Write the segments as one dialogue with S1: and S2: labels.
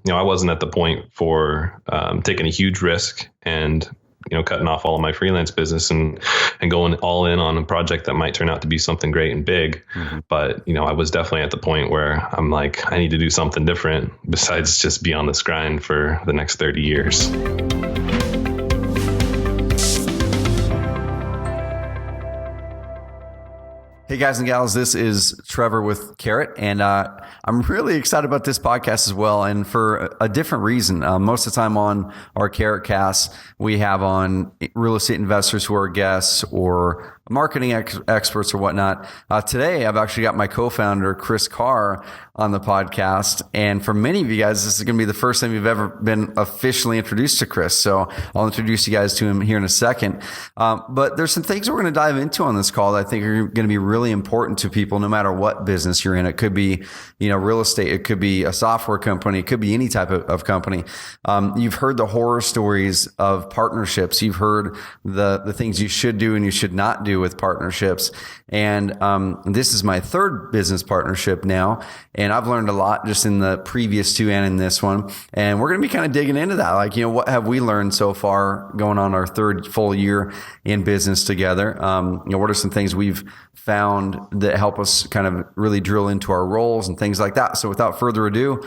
S1: I wasn't at the point for taking a huge risk and cutting off all of my freelance business and going all in on a project that might turn out to be something great and big. Mm-hmm. But, I was definitely at the point where I'm like, I need to do something different besides just be on this grind for the next 30 years.
S2: Hey guys and gals, this is Trevor with Carrot, and I'm really excited about this podcast as well, and for a different reason. Most of the time on our Carrot Cast, we have on real estate investors who are guests or marketing experts or whatnot. Today, I've actually got my co-founder, Carr, on the podcast, and for many of you guys, this is going to be the first time you've ever been officially introduced to Chris, so I'll introduce you guys to him here in a second. But there's some things we're going to dive into on this call that I think are going to be really important to people no matter what business you're in. It could be, real estate. It could be a software company. It could be any type of company. You've heard the horror stories of partnerships. You've heard the things you should do and you should not do with partnerships. And this is my third business partnership now. And I've learned a lot just in the previous two and in this one. And we're going to be kind of digging into that. Like, what have we learned so far going on our third full year in business together? What are some things we've found that help us kind of really drill into our roles and things like that. So without further ado,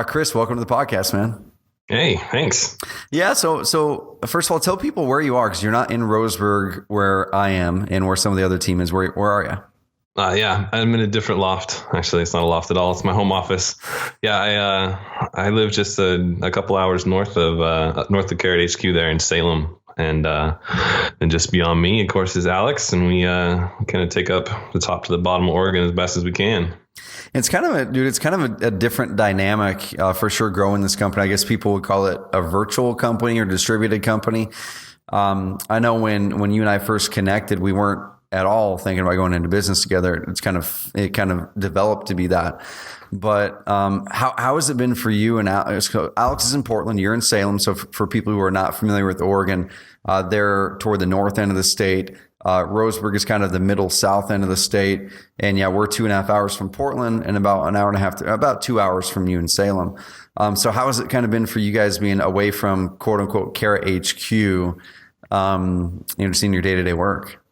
S2: Chris, welcome to the podcast, man.
S1: Hey, thanks.
S2: Yeah. So first of all, tell people where you are, because you're not in Roseburg where I am and where some of the other team is. Where are you?
S1: Yeah, I'm in a different loft. Actually, it's not a loft at all. It's my home office. Yeah, I live just a couple hours north of Carrot HQ there in Salem. And just beyond me, of course, is Alex. And we kind of take up the top to the bottom of Oregon as best as we can.
S2: It's kind of a different dynamic for sure growing this company. I guess people would call it a virtual company or distributed company. I know when you and I first connected, we weren't at all thinking about going into business together. It kind of developed to be that. But how has it been for you and Alex? Alex is in Portland, you're in Salem. So for people who are not familiar with Oregon, they're toward the north end of the state. Roseburg is kind of the middle south end of the state. And yeah, we're 2.5 hours from Portland and about an hour and a half about 2 hours from you in Salem. So how has it kind of been for you guys being away from quote unquote Carrot HQ, just in your day-to-day work?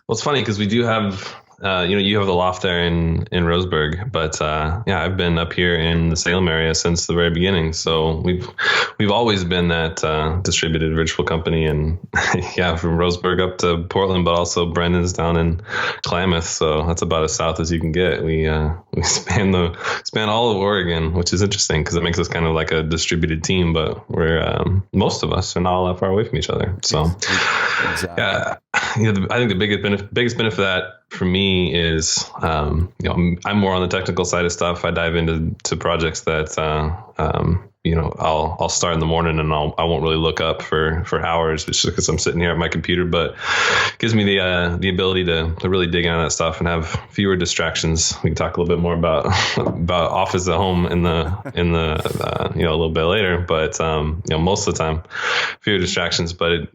S1: Well, it's funny because we do have, you have the loft there in Roseburg, but I've been up here in the Salem area since the very beginning. So we've always been that distributed virtual company, and from Roseburg up to Portland, but also Brandon's down in Klamath. So that's about as south as you can get. We span all of Oregon, which is interesting because it makes us kind of like a distributed team, but we're most of us are not all that far away from each other. So exactly. I think the biggest benefit of that for me is, I'm more on the technical side of stuff. I dive into projects that, I'll start in the morning and I won't really look up for hours just because I'm sitting here at my computer, but it gives me the ability to really dig into that stuff and have fewer distractions. We can talk a little bit more about office at home in the a little bit later, but most of the time fewer distractions, but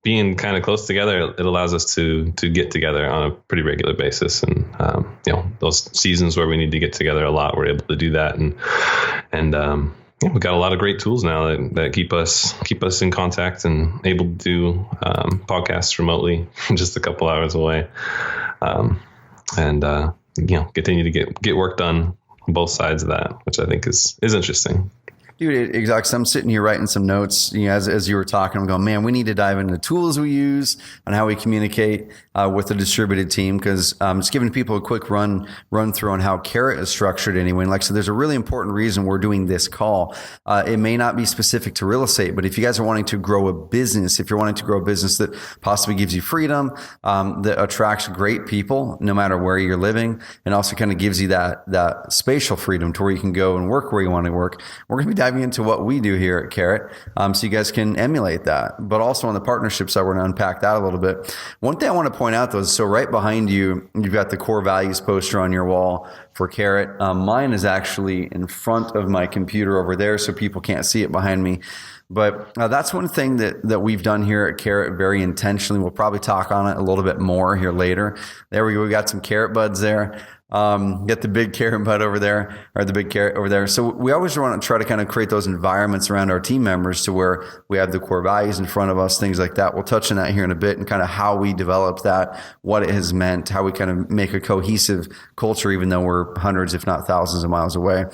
S1: being kind of close together, it allows us to get together on a pretty regular basis. And those seasons where we need to get together a lot, we're able to do that. And we've got a lot of great tools now that keep us in contact and able to do podcasts remotely just a couple hours away, and continue to get work done on both sides of that, which I think is interesting.
S2: Dude, exactly. So I'm sitting here writing some notes, as you were talking, I'm going, man, we need to dive into the tools we use and how we communicate with the distributed team. Cause just giving people a quick run through on how Carrot is structured anyway. And like, so there's a really important reason we're doing this call. It may not be specific to real estate, but if you guys are wanting to grow a business, if you're wanting to grow a business that possibly gives you freedom, that attracts great people, no matter where you're living, and also kind of gives you that spatial freedom to where you can go and work where you want to work. We're going to be diving into what we do here at Carrot, so you guys can emulate that. But also on the partnership side, we're going to unpack that a little bit. One thing I want to point out though is, so right behind you, you've got the core values poster on your wall for Carrot. Mine is actually in front of my computer over there, so people can't see it behind me. But that's one thing that we've done here at Carrot very intentionally. We'll probably talk on it a little bit more here later. There we go. We got some carrot buds there. Get the big carrot bud over there, or the big carrot over there. So we always want to try to kind of create those environments around our team members to where we have the core values in front of us, things like that. We'll touch on that here in a bit and kind of how we develop that, what it has meant, how we kind of make a cohesive culture, even though we're hundreds, if not thousands of miles away.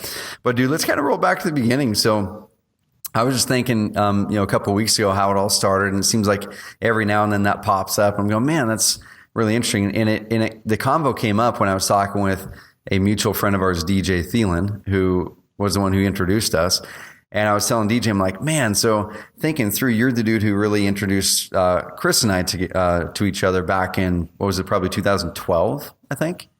S2: But dude, let's kind of roll back to the beginning. So I was just thinking, a couple of weeks ago, how it all started, and it seems like every now and then that pops up. I'm going, man, that's really interesting. And the convo came up when I was talking with a mutual friend of ours, DJ Thielen, who was the one who introduced us. And I was telling DJ, I'm like, man, so thinking through, you're the dude who really introduced Chris and I to each other back in, what was it, probably 2012, I think?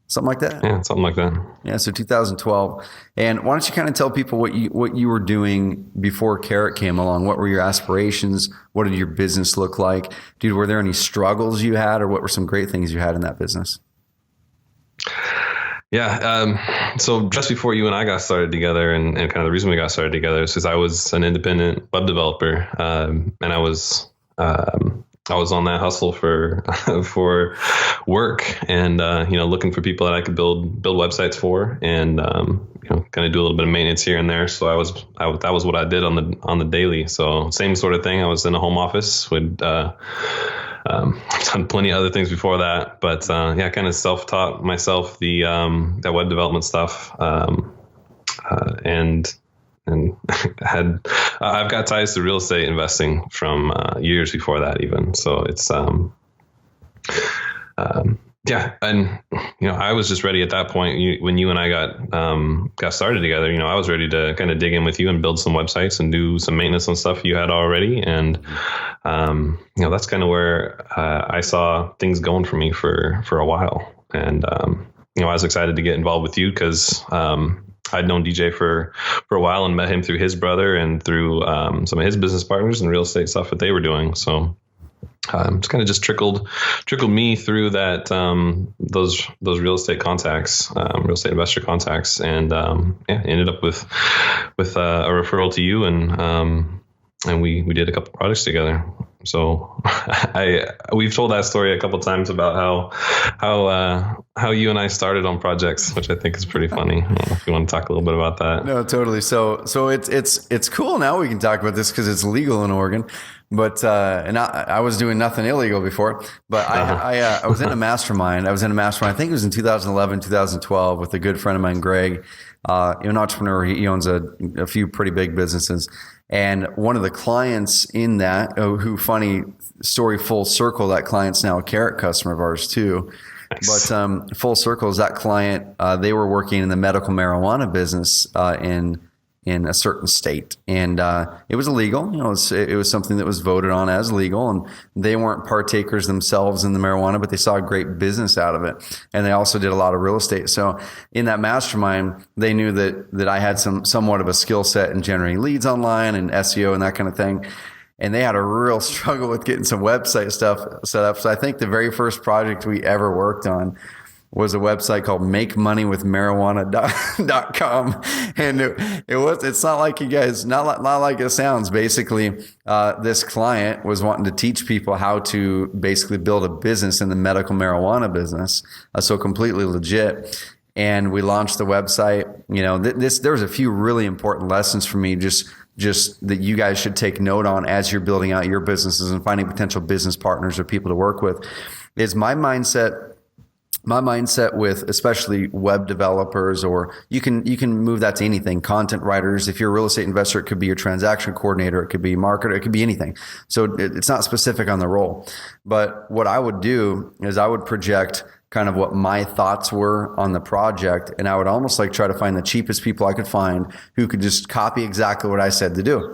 S2: Something like that?
S1: Yeah, something like that.
S2: Yeah, so 2012. And why don't you kind of tell people what you were doing before Carrot came along? What were your aspirations? What did your business look like? Dude, were there any struggles you had, or what were some great things you had in that business?
S1: Yeah. So just before you and I got started together, and kind of the reason we got started together is because I was an independent web developer, and I was on that hustle for work, and looking for people that I could build websites for, and kind of do a little bit of maintenance here and there. So that was what I did on the daily. So same sort of thing. I was in a home office, would done plenty of other things before that, but kind of self-taught myself that web development stuff, and I've got ties to real estate investing from years before that even. So it's and I was just ready at that point. When you and I got started together, I was ready to kind of dig in with you and build some websites and do some maintenance on stuff you had already. And that's kind of where I saw things going for me for a while. And I was excited to get involved with you because I'd known DJ for a while and met him through his brother and through some of his business partners and real estate stuff that they were doing. So it's kind of just trickled me through that those real estate contacts, real estate investor contacts, and ended up with a referral to you, and we did a couple projects together. So we've told that story a couple of times about how you and I started on projects, which I think is pretty funny. I don't know if you want to talk a little bit about that.
S2: No, totally. So it's cool now we can talk about this because it's legal in Oregon. But and I was doing nothing illegal before, but I was in a mastermind. I think it was in 2011, 2012 with a good friend of mine, Greg, an entrepreneur. He owns a few pretty big businesses. And one of the clients in that, who funny story, full circle, that client's now a Carrot customer of ours too. Nice. But full circle is that client, they were working in the medical marijuana business in a certain state, and it was illegal. It was something that was voted on as legal, and they weren't partakers themselves in the marijuana, but they saw a great business out of it, and they also did a lot of real estate. So in that mastermind, they knew that I had somewhat of a skill set in generating leads online and SEO and that kind of thing. And they had a real struggle with getting some website stuff set up. So I think the very first project we ever worked on was a website called makemoniewithmarijuana.com. And it's not like you guys, not like it sounds. Basically, this client was wanting to teach people how to basically build a business in the medical marijuana business. So completely legit. And we launched the website. There was a few really important lessons for me, just that you guys should take note on as you're building out your businesses and finding potential business partners or people to work with. Is my mindset with especially web developers, or you can move that to anything, content writers. If you're a real estate investor, it could be your transaction coordinator, it could be marketer, it could be anything. So it's not specific on the role. But what I would do is I would project kind of what my thoughts were on the project, and I would almost try to find the cheapest people I could find who could just copy exactly what I said to do.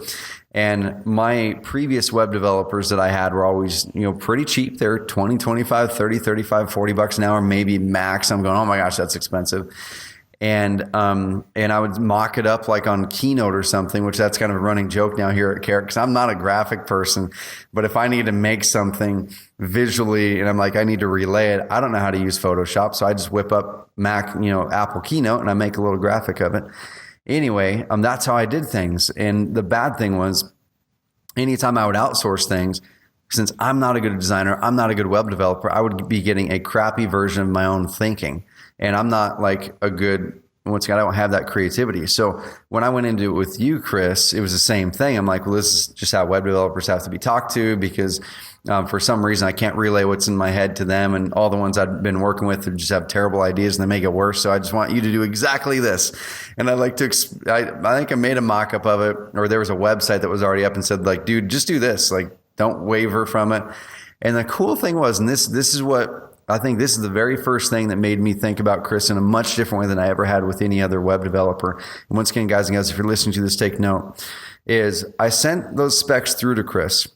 S2: And my previous web developers that I had were always, pretty cheap. They're 20, 25, 30, 35, $40 an hour, maybe max. I'm going, oh my gosh, that's expensive. And I would mock it up like on Keynote or something, which that's kind of a running joke now here at Carrot, because I'm not a graphic person. But if I need to make something visually and I'm like, I need to relay it, I don't know how to use Photoshop. So I just whip up Mac, Apple Keynote, and I make a little graphic of it. Anyway, that's how I did things. And the bad thing was, anytime I would outsource things, since I'm not a good designer, I'm not a good web developer, I would be getting a crappy version of my own thinking. And I'm not like a good, once again, I don't have that creativity. So when I went into it with you, Chris, it was the same thing. I'm like, well, this is just how web developers have to be talked to, because for some reason I can't relay what's in my head to them. And all the ones I've been working with just have terrible ideas and they make it worse. So I just want you to do exactly this. And I like to, I think I made a mock-up of it, or there was a website that was already up and said like, dude, just do this. Like, don't waver from it. And the cool thing was, and this is what, I think this is the very first thing that made me think about Chris in a much different way than I ever had with any other web developer. And once again, guys and gals, if you're listening to this, take note, is I sent those specs through to Chris.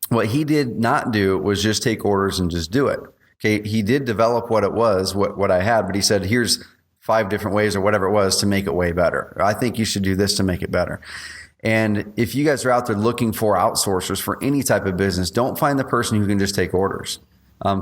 S2: What he did not do was just take orders and just do it. Okay. He did develop what it was, what I had, but he said, here's 5 different ways or whatever it was to make it way better. I think you should do this to make it better. And if you guys are out there looking for outsourcers for any type of business, don't find the person who can just take orders.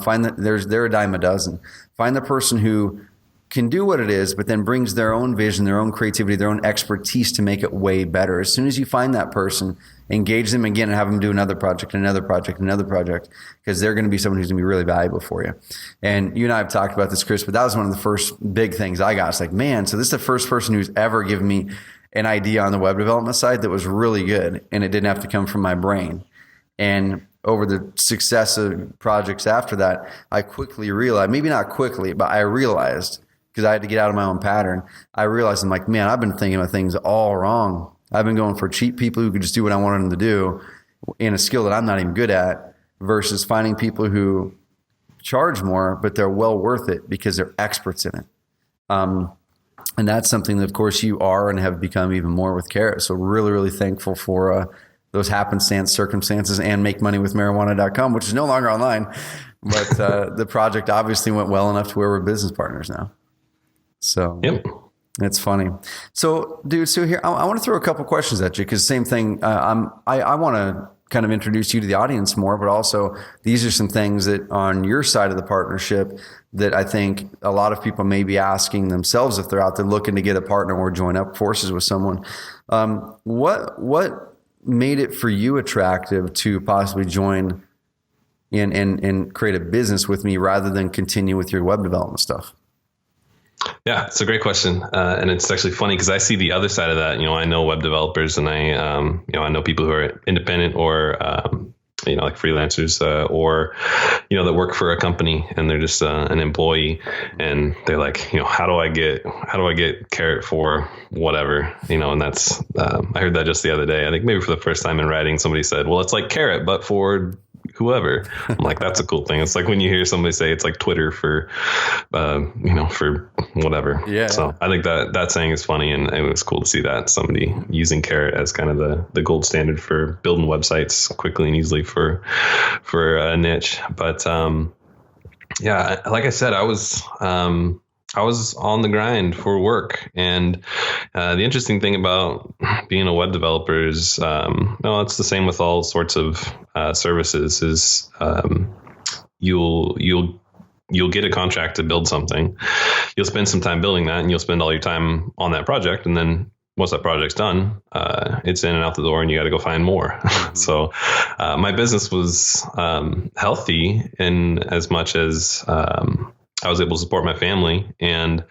S2: Find that they're a dime a dozen. Find the person who can do what it is, but then brings their own vision, their own creativity, their own expertise to make it way better. As soon as you find that person, engage them again and have them do another project, because they're going to be someone who's going to be really valuable for you. And you and I have talked about this, Chris, but that was one of the first big things I got. It's like, man, so this is the first person who's ever given me an idea on the web development side that was really good, and it didn't have to come from my brain. And over the successive projects after that, I quickly realized, maybe not quickly, but I realized, because I had to get out of my own pattern, I realized I'm like, man, I've been thinking about things all wrong. I've been going for cheap people who could just do what I wanted them to do in a skill that I'm not even good at, versus finding people who charge more, but they're well worth it because they're experts in it. And that's something that, of course, you are and have become even more with Carrot. So really, really thankful for those happenstance circumstances, and makemoneywithmarijuana.com, which is no longer online. But the project obviously went well enough to where we're business partners now. So yep. It's funny. So, dude, here, I want to throw a couple questions at you, because same thing. I want to kind of introduce you to the audience more, but also these are some things that on your side of the partnership that I think a lot of people may be asking themselves if they're out there looking to get a partner or join up forces with someone. What made it for you attractive to possibly join and create a business with me rather than continue with your web development stuff?
S1: Yeah, it's a great question. And it's actually funny because I see the other side of that. I know web developers, and I know people who are independent or, like freelancers or, that work for a company and they're just an employee, and they're like, how do I get Carrot for whatever, and that's, I heard that just the other day. I think maybe for the first time in writing, somebody said, well, it's like Carrot, but for whoever. I'm like, that's a cool thing. It's like when you hear somebody say it's like Twitter for, for whatever. Yeah. So I think that saying is funny, and it was cool to see that somebody using Carrot as kind of the gold standard for building websites quickly and easily for a niche. But yeah, like I said, I was on the grind for work. And the interesting thing about being a web developer is, it's the same with all sorts of services, is you'll get a contract to build something. You'll spend some time building that, and you'll spend all your time on that project. And then once that project's done, it's in and out the door, and you got to go find more. Mm-hmm. So my business was healthy in as much as I was able to support my family, and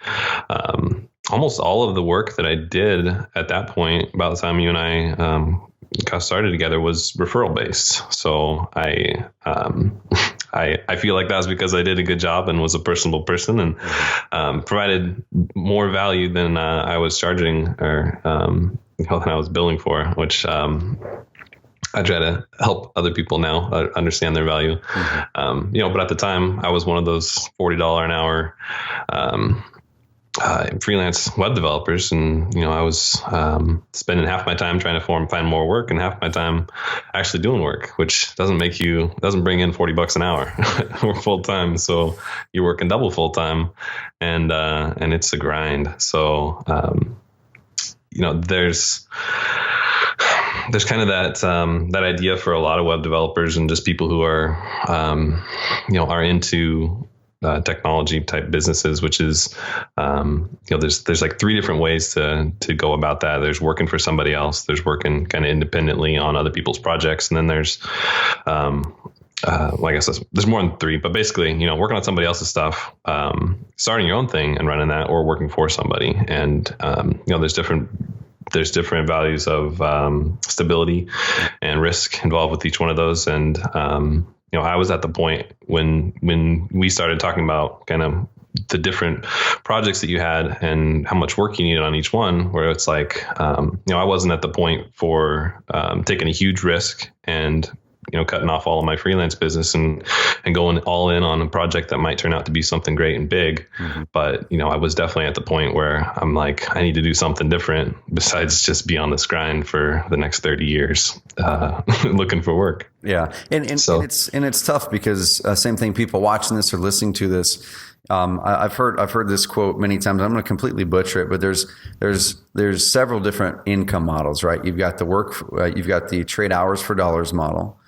S1: almost all of the work that I did at that point, about the time you and I got started together, was referral based. So I feel like that was because I did a good job and was a personable person, and provided more value than I was charging or than I was billing for, which I try to help other people now understand their value. Mm-hmm. But at the time I was one of those $40 an hour freelance web developers, and I was spending half my time trying to find more work and half my time actually doing work, which doesn't bring in $40 an hour or full time. So you're working double full time, and it's a grind. So there's kind of that idea for a lot of web developers and just people who are into technology type businesses, which is, there's like three different ways to go about that. There's working for somebody else. There's working kind of independently on other people's projects. And then there's, I guess there's more than three, but basically, working on somebody else's stuff, starting your own thing and running that, or working for somebody. And, there's different values of stability and risk involved with each one of those. And, I was at the point when we started talking about kind of the different projects that you had and how much work you needed on each one, where it's like, I wasn't at the point for taking a huge risk and cutting off all of my freelance business and going all in on a project that might turn out to be something great and big. Mm-hmm. But, I was definitely at the point where I'm like, I need to do something different besides just be on this grind for the next 30 years, looking for work.
S2: Yeah. And it's tough because same thing, people watching this or listening to this, I've heard this quote many times. I'm going to completely butcher it, but there's several different income models, right? You've got you've got the trade hours for dollars model,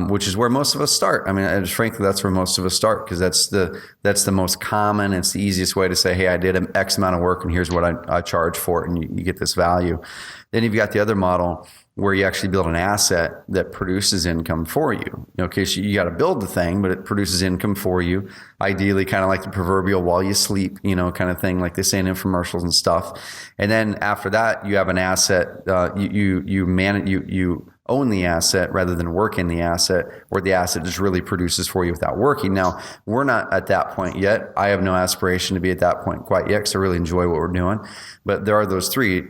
S2: which is where most of us start. I mean, frankly, that's where most of us start because that's the most common. It's the easiest way to say, hey, I did an X amount of work and here's what I charge for it, and you get this value. Then you've got the other model where you actually build an asset that produces income for you. Okay, so you got to build the thing, but it produces income for you. Ideally, kind of like the proverbial while you sleep, kind of thing, like they say in infomercials and stuff. And then after that, you have an asset. You own the asset rather than work in the asset, where the asset just really produces for you without working. Now, we're not at that point yet. I have no aspiration to be at that point quite yet because I really enjoy what we're doing. But there are those three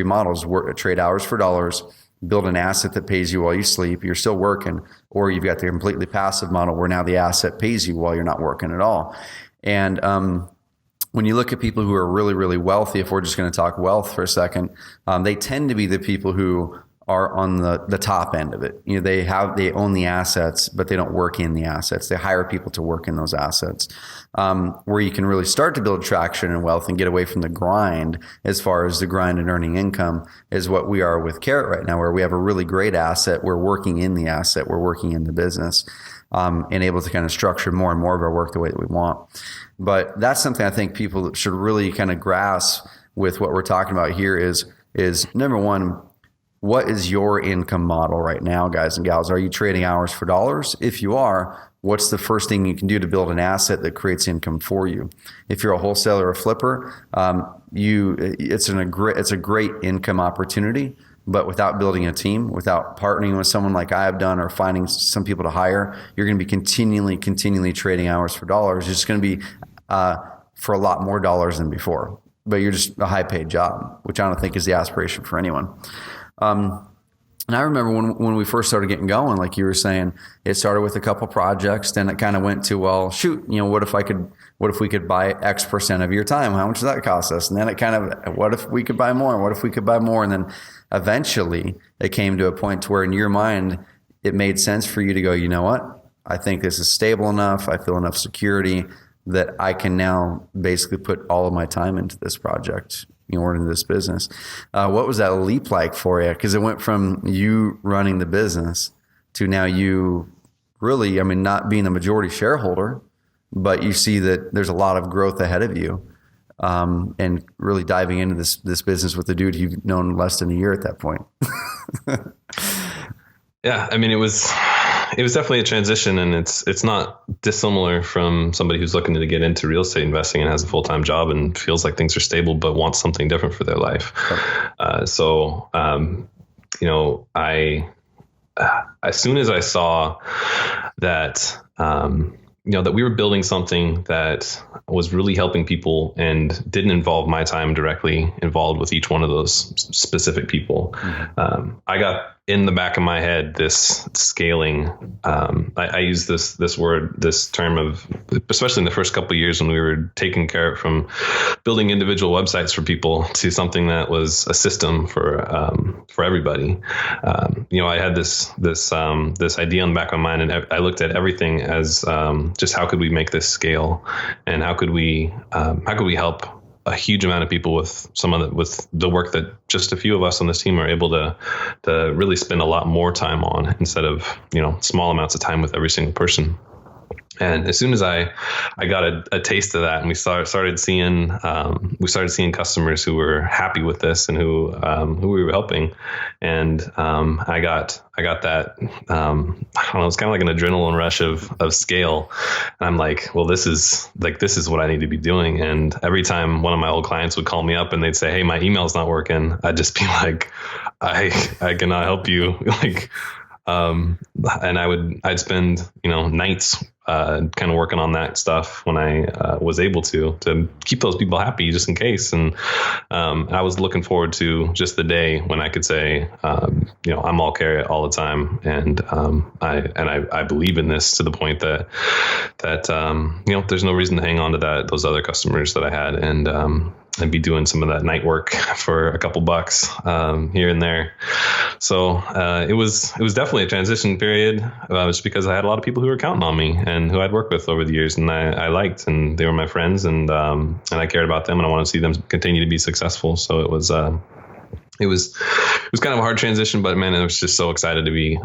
S2: models: trade hours for dollars, build an asset that pays you while you sleep, you're still working, or you've got the completely passive model where now the asset pays you while you're not working at all. And when you look at people who are really, really wealthy, if we're just going to talk wealth for a second, they tend to be the people who are on the top end of it. They own the assets, but they don't work in the assets. They hire people to work in those assets. Where you can really start to build traction and wealth and get away from the grind, as far as the grind and earning income, is what we are with Carrot right now, where we have a really great asset. We're working in the asset. We're working in the business, and able to kind of structure more and more of our work the way that we want. But that's something I think people should really kind of grasp with what we're talking about here is number one, what is your income model right now, guys and gals? Are you trading hours for dollars? If you are, what's the first thing you can do to build an asset that creates income for you? If you're a wholesaler or a flipper, it's a great income opportunity. But without building a team, without partnering with someone like I have done, or finding some people to hire, you're going to be continually trading hours for dollars. It's going to be for a lot more dollars than before. But you're just a high-paid job, which I don't think is the aspiration for anyone. And I remember when we first started getting going, like you were saying, it started with a couple projects, then it kind of went to, well, shoot, what if we could buy X percent of your time? How much does that cost us? And then it kind of, what if we could buy more? What if we could buy more? And then eventually it came to a point to where in your mind, it made sense for you to go, you know what? I think this is stable enough. I feel enough security that I can now basically put all of my time into this project, or into this business. What was that leap like for you? Because it went from you running the business to now you really, not being the majority shareholder, but you see that there's a lot of growth ahead of you, and really diving into this business with a dude you've known less than a year at that point.
S1: Yeah, it was definitely a transition, and it's not dissimilar from somebody who's looking to get into real estate investing and has a full-time job and feels like things are stable but wants something different for their life. As soon as I saw that that we were building something that was really helping people and didn't involve my time directly involved with each one of those specific people, I got in the back of my head, this scaling, I use this term of, especially in the first couple of years when we were taking Carrot from building individual websites for people to something that was a system for everybody. I had this idea in the back of my mind, and I looked at everything as just how could we make this scale, and how could we help a huge amount of people with with the work that just a few of us on this team are able to really spend a lot more time on, instead of small amounts of time with every single person. And as soon as I got a taste of that, and we started seeing customers who were happy with this and who we were helping, and I got that I don't know, it's kind of like an adrenaline rush of scale. And I'm like, well, this is what I need to be doing. And every time one of my old clients would call me up and they'd say, hey, my email's not working, I'd just be like, I cannot help you. And I'd spend nights kind of working on that stuff when I was able to keep those people happy, just in case. And I was looking forward to just the day when I could say, I'm all Carrot all the time, and I believe in this to the point that there's no reason to hang on to those other customers that I had, and I'd be doing some of that night work for a couple bucks here and there. So it was definitely a transition period, just because I had a lot of people who were counting on me and who I'd worked with over the years, and I liked, and they were my friends, and I cared about them, and I wanted to see them continue to be successful. So it was kind of a hard transition, but man, I was just so excited to be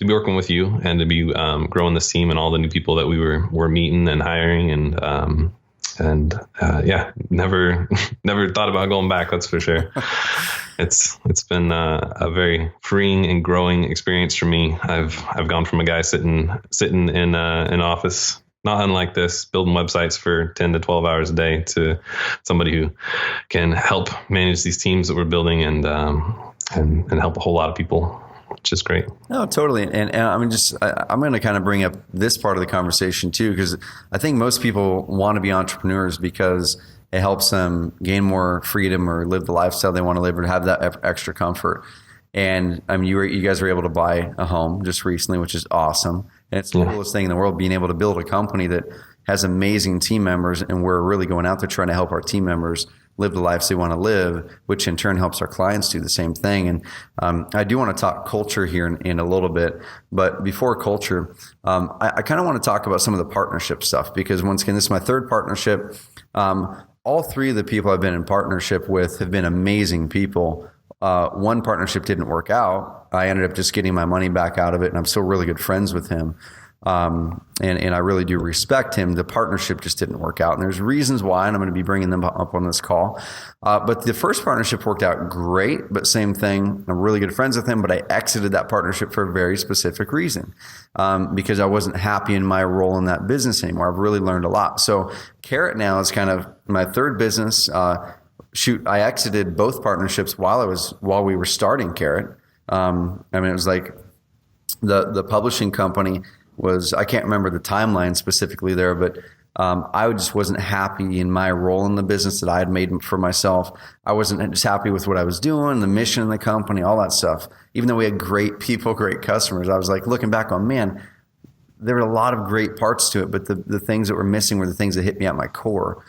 S1: working with you, and to be growing this team and all the new people that we were meeting and hiring, and never thought about going back. That's for sure. It's been a very freeing and growing experience for me. I've gone from a guy sitting in an office, not unlike this, building websites for 10 to 12 hours a day, to somebody who can help manage these teams that we're building, and help a whole lot of people, which is great.
S2: No, totally. And I mean, I'm going to kind of bring up this part of the conversation too, because I think most people want to be entrepreneurs because it helps them gain more freedom or live the lifestyle they want to live, or have that extra comfort. And I mean, you guys were able to buy a home just recently, which is awesome. And it's the coolest thing in the world, being able to build a company that has amazing team members, and we're really going out there trying to help our team members live the lives they want to live, which in turn helps our clients do the same thing. And I do want to talk culture here in a little bit, but before culture, I kind of want to talk about some of the partnership stuff, because once again, this is my third partnership. All three of the people I've been in partnership with have been amazing people. One partnership didn't work out. I ended up just getting my money back out of it, and I'm still really good friends with him. And I really do respect him. The partnership just didn't work out, and there's reasons why, and I'm going to be bringing them up on this call. But the first partnership worked out great, but same thing. I'm really good friends with him, but I exited that partnership for a very specific reason, because I wasn't happy in my role in that business anymore. I've really learned a lot. So Carrot now is kind of my third business. I exited both partnerships while we were starting Carrot. I mean, it was like the publishing company was, I can't remember the timeline specifically there, but I just wasn't happy in my role in the business that I had made for myself. I wasn't just happy with what I was doing, the mission in the company, all that stuff. Even though we had great people, great customers, I was like looking back on, man, there were a lot of great parts to it, but the things that were missing were the things that hit me at my core.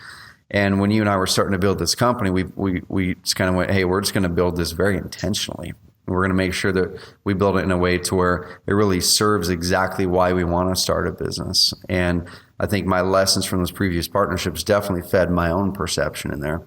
S2: And when you and I were starting to build this company, we just kind of went, hey, we're just going to build this very intentionally. We're going to make sure that we build it in a way to where it really serves exactly why we want to start a business. And I think my lessons from those previous partnerships definitely fed my own perception in there.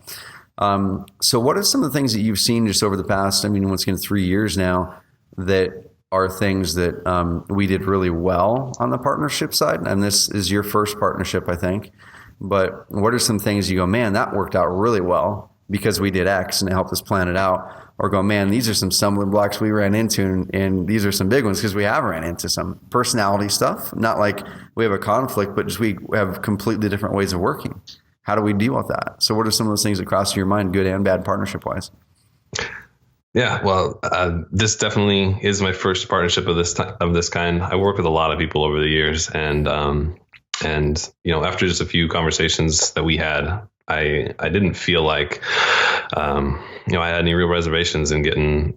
S2: So what are some of the things that you've seen just over the past, once again, 3 years now, that are things that we did really well on the partnership side? And this is your first partnership, I think. But what are some things you go, man, that worked out really well because we did X and it helped us plan it out? Or go, man, these are some stumbling blocks we ran into, and these are some big ones because we have ran into some personality stuff. Not like we have a conflict, but just we have completely different ways of working. How do we deal with that? So what are some of those things that cross your mind, good and bad, partnership-wise?
S1: Yeah, well, this definitely is my first partnership of this kind. I worked with a lot of people over the years, and after just a few conversations that we had, I didn't feel like I had any real reservations in getting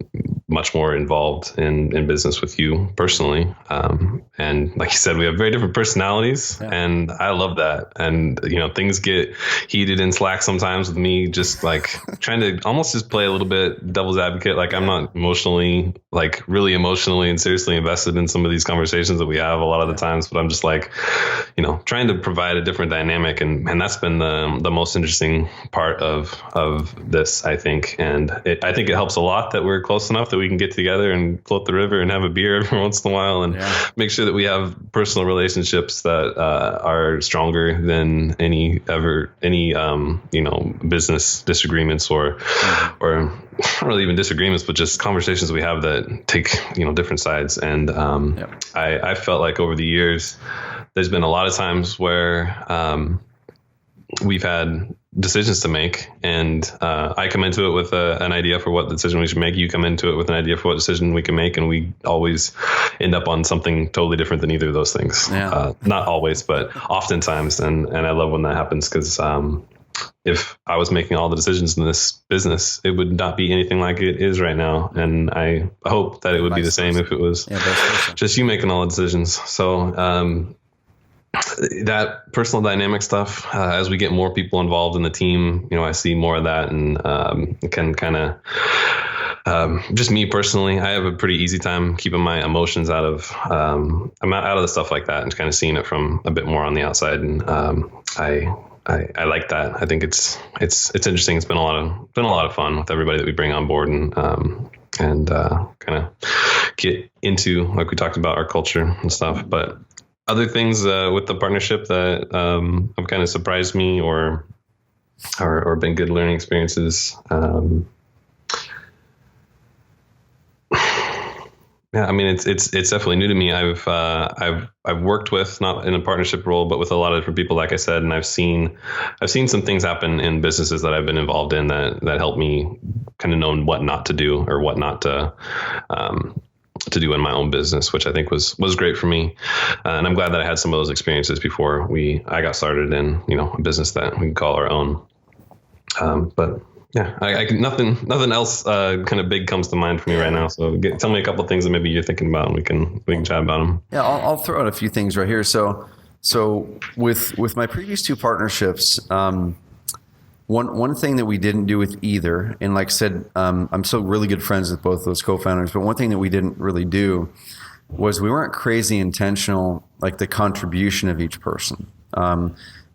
S1: much more involved in business with you personally. And like you said, we have very different personalities, and I love that. And, things get heated in Slack sometimes with me, just like trying to almost just play a little bit devil's advocate. Like I'm not really emotionally and seriously invested in some of these conversations that we have a lot of the times, but I'm just like, trying to provide a different dynamic. And that's been the most interesting part of this, I think. And I think it helps a lot that we're close enough that we can get together and float the river and have a beer every once in a while and make sure that we have personal relationships that are stronger than any business disagreements or not really even disagreements, but just conversations we have that take, different sides. And I felt like over the years, there's been a lot of times where we've had decisions to make, and I come into it with an idea for what decision we should make. You come into it with an idea for what decision we can make, and we always end up on something totally different than either of those things. Not always, but oftentimes. And I love when that happens, because if I was making all the decisions in this business, it would not be anything like it is right now. And I hope that it would be the same if it was just you making all the decisions. So that personal dynamic stuff, as we get more people involved in the team, I see more of that, and it can kind of just me personally, I have a pretty easy time keeping my emotions out of the stuff like that, and kind of seeing it from a bit more on the outside. And I like that. I think it's interesting. It's been a lot of fun with everybody that we bring on board, and kind of get into, like we talked about, our culture and stuff. But other things with the partnership that have kind of surprised me or been good learning experiences. I mean, it's definitely new to me. I've worked with, not in a partnership role, but with a lot of different people, like I said, and I've seen some things happen in businesses that I've been involved in that help me kind of know what not to do or what not to do in my own business, which I think was great for me. And I'm glad that I had some of those experiences before I got started in, a business that we can call our own. But yeah, nothing else kind of big comes to mind for me right now. So tell me a couple of things that maybe you're thinking about, and we can chat about them.
S2: Yeah, I'll throw out a few things right here. So with my previous two partnerships, one thing that we didn't do with either, and like I said, I'm still really good friends with both those co-founders, but one thing that we didn't really do was we weren't crazy intentional, like the contribution of each person.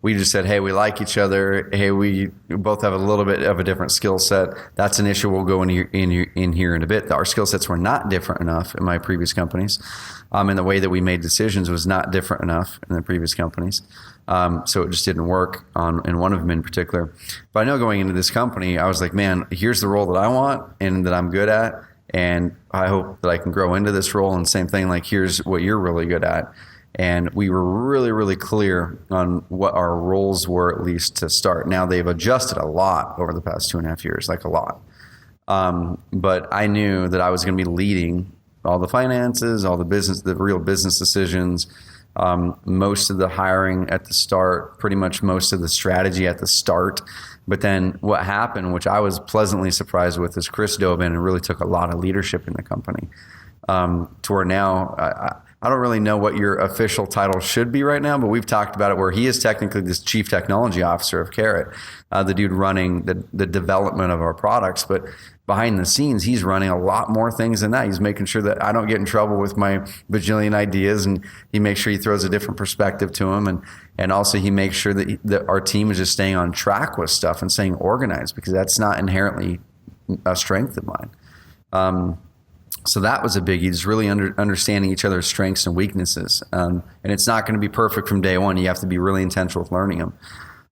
S2: We just said, hey, we like each other. Hey, we both have a little bit of a different skill set. That's an issue we'll go in here in a bit. Our skill sets were not different enough in my previous companies. And the way that we made decisions was not different enough in the previous companies. So it just didn't work in one of them in particular. But I know going into this company, I was like, man, here's the role that I want and that I'm good at. And I hope that I can grow into this role. And same thing, like, here's what you're really good at. And we were really, really clear on what our roles were, at least to start. Now they've adjusted a lot over the past 2.5 years, like a lot. But I knew that I was going to be leading all the finances, all the real business decisions, most of the hiring at the start, pretty much most of the strategy at the start. But then what happened, which I was pleasantly surprised with, is Chris dove in and really took a lot of leadership in the company. To where now, I don't really know what your official title should be right now, but we've talked about it where he is technically this chief technology officer of Carrot, the dude running the development of our products. But behind the scenes, he's running a lot more things than that. He's making sure that I don't get in trouble with my bajillion ideas, and he makes sure he throws a different perspective to them. And also he makes sure that our team is just staying on track with stuff and staying organized, because that's not inherently a strength of mine. So that was a biggie, just really understanding each other's strengths and weaknesses. And it's not going to be perfect from day one. You have to be really intentional with learning them.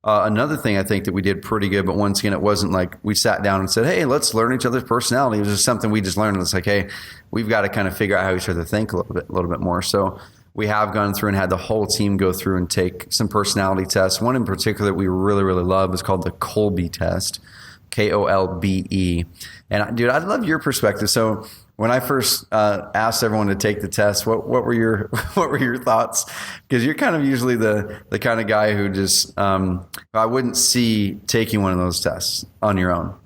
S2: Another thing I think that we did pretty good, but once again, it wasn't like we sat down and said, hey, let's learn each other's personality. It was just something we just learned. It's like, hey, we've got to kind of figure out how each other think a little bit more. So we have gone through and had the whole team go through and take some personality tests. One in particular that we really, really love is called the Kolbe test, Kolbe. And dude, I'd love your perspective. So when I first asked everyone to take the test, what were your thoughts? Because you're kind of usually the kind of guy who just I wouldn't see taking one of those tests on your own,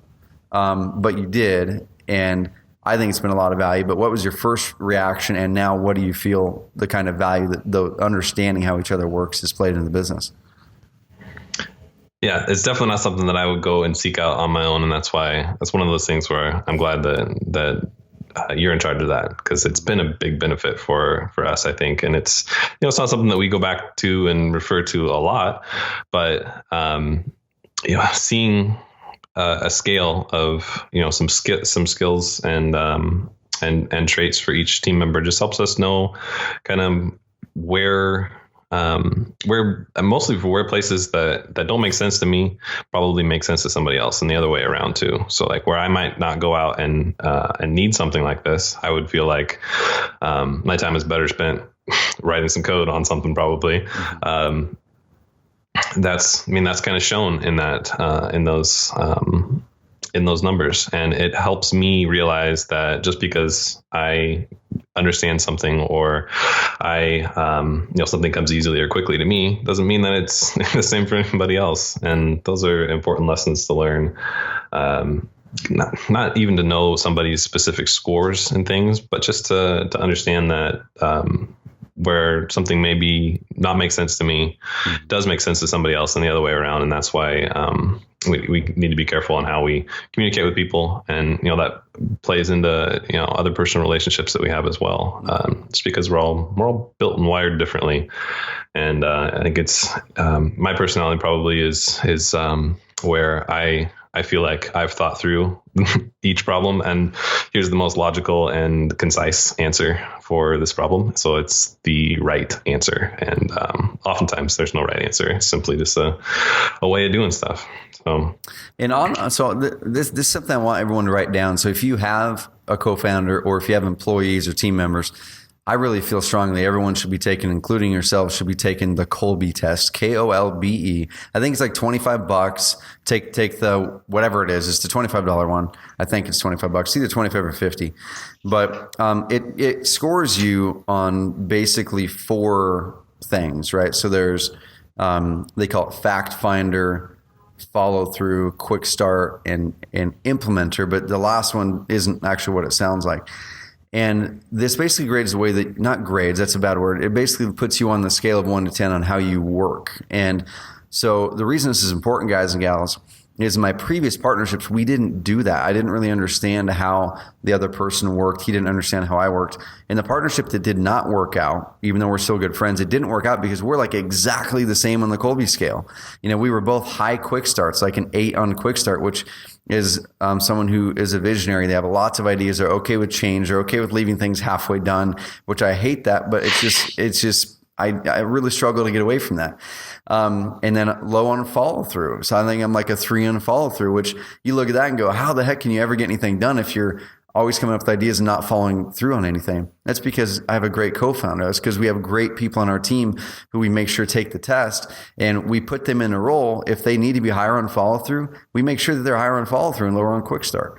S2: but you did. And I think it's been a lot of value, but what was your first reaction? And now what do you feel the kind of value that the understanding how each other works is played in the business?
S1: Yeah, it's definitely not something that I would go and seek out on my own. And that's one of those things where I'm glad that you're in charge of that, because it's been a big benefit for us, I think. And it's, it's not something that we go back to and refer to a lot, but, seeing a scale of, some skills and traits for each team member just helps us know kind of where places that don't make sense to me probably make sense to somebody else, and the other way around too. So like where I might not go out and need something like this, I would feel like my time is better spent writing some code on something probably. That's kind of shown in that in those numbers, and it helps me realize that just because I understand something or something comes easily or quickly to me doesn't mean that it's the same for anybody else. And those are important lessons to learn. Not even to know somebody's specific scores and things, but just to understand that where something maybe not make sense to me does make sense to somebody else, and the other way around. And that's why we need to be careful on how we communicate with people, and that plays into other personal relationships that we have as well. Just because we're all built and wired differently, and I think it's my personality probably is where I feel like I've thought through each problem, and here's the most logical and concise answer for this problem. So it's the right answer. And oftentimes there's no right answer. It's simply just a way of doing stuff.
S2: This is something I want everyone to write down. So if you have a co-founder, or if you have employees or team members, I really feel strongly everyone should be taking, including yourself, should be taking the Kolbe test, Kolbe. I think it's like $25. Take the, whatever it is, it's the $25 one. I think it's $25. It's either 25 or 50. But it scores you on basically 4 things, right? So there's, they call it fact finder, follow through, quick start, and implementer. But the last one isn't actually what it sounds like. And this basically grades the way that, not grades, that's a bad word. It basically puts you on the scale of 1 to 10 on how you work. And so the reason this is important, guys and gals, is in my previous partnerships, we didn't do that. I didn't really understand how the other person worked. He didn't understand how I worked. In the partnership that did not work out, even though we're still good friends, it didn't work out because we're like exactly the same on the Kolbe scale. We were both high quick starts, like an 8 on quick start, which is someone who is a visionary. They have lots of ideas. They're okay with change. They're okay with leaving things halfway done, which I hate that, but it's just I really struggle to get away from that. And then low on follow through. So I think I'm like a 3 on follow through, which you look at that and go, how the heck can you ever get anything done if you're always coming up with ideas and not following through on anything? That's because I have a great co-founder. That's because we have great people on our team who we make sure take the test, and we put them in a role. If they need to be higher on follow through, we make sure that they're higher on follow through and lower on quick start.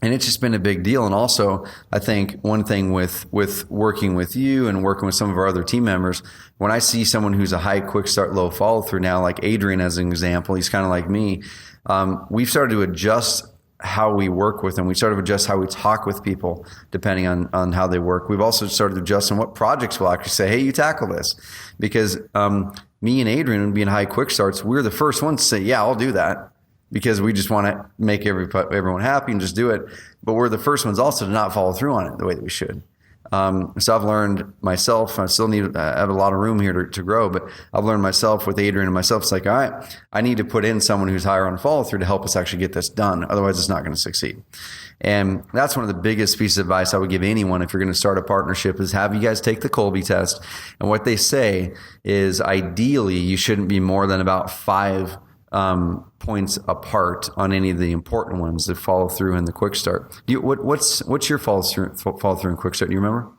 S2: And it's just been a big deal. And also, I think one thing with working with you and working with some of our other team members, when I see someone who's a high quick start, low follow through now, like Adrian as an example, he's kind of like me. We've started to adjust how we work with them. We started to adjust how we talk with people depending on how they work. We've also started to adjust on what projects we'll actually say, hey, you tackle this. Because me and Adrian being high quick starts, we're the first ones to say, yeah, I'll do that, because we just want to make everyone happy and just do it. But we're the first ones also to not follow through on it the way that we should. So I've learned myself, I still I have a lot of room here to grow, but I've learned myself with Adrian and myself, it's like, all right, I need to put in someone who's higher on follow through to help us actually get this done. Otherwise it's not going to succeed. And that's one of the biggest pieces of advice I would give anyone if you're going to start a partnership, is have you guys take the Kolbe test. And what they say is ideally you shouldn't be more than about 5 points apart on any of the important ones that follow through in the quick start. What's your follow through in quick start? Do you remember?